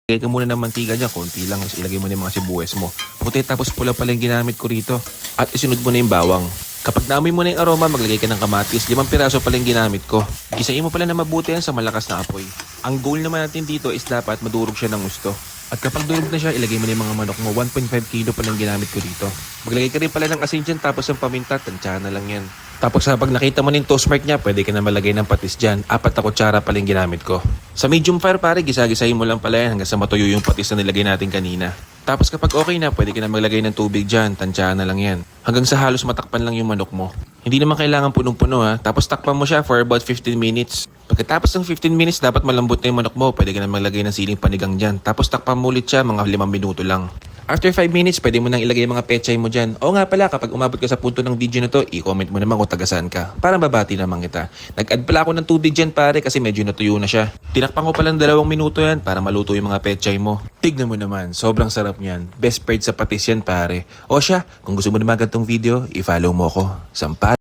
Lagay ka muna ng mantika dyan, konti lang, ilagay mo na yung mga sibuyas mo. Puti tapos pula pala yung ginamit ko rito. At isunod mo na yung bawang. Kapag naamoy mo na yung aroma, maglagay ka ng kamatis. 5 piraso pala yung ginamit ko. Gisain mo pala na mabuti yan sa malakas na apoy. Ang goal naman natin dito is dapat madurog siya ng gusto. At kapag durog na siya, ilagay mo na yung mga manok mo. 1.5 kilo pa lang ginamit ko dito. Maglagay ka rin pala ng asin dyan, tapos ang paminta, tansyahan na lang yan. Tapos pag nakita mo na yung toast mark niya, pwede ka na malagay ng patis dyan. 4 na kutsara pala yung ginamit ko. Sa medium fire pare, gisa-gisahin mo lang pala yan hanggang sa matuyo yung patis na nilagay natin kanina. Tapos kapag okay na, pwede ka na maglagay ng tubig dyan, tansyahan na lang yan. Hanggang sa halos matakpan lang yung manok mo. Hindi naman kailangan punong-puno ha. Tapos takpan mo siya for about 15 minutes. Pagkatapos ng 15 minutes, dapat malambot na yung manok mo. Pwede ka na maglagay ng siling panigang dyan. Tapos takpan mo ulit siya, mga 5 minuto lang. After 5 minutes, pwede mo nang ilagay yung mga pechay mo dyan. Oo nga pala, kapag umabot ka sa punto ng video na to, i-comment mo naman kung tagasaan ka. Para babati naman kita. Nag-add pala ako ng tubig dyan pare kasi medyo natuyo na siya. Tinakpan ko palang 2 minuto yan para maluto yung mga pechay mo. Tignan mo naman, sobrang sarap niyan. Best paired sa patis yan pare. O siya, kung gusto mo naman ganitong video, i-follow mo ko. Sampa.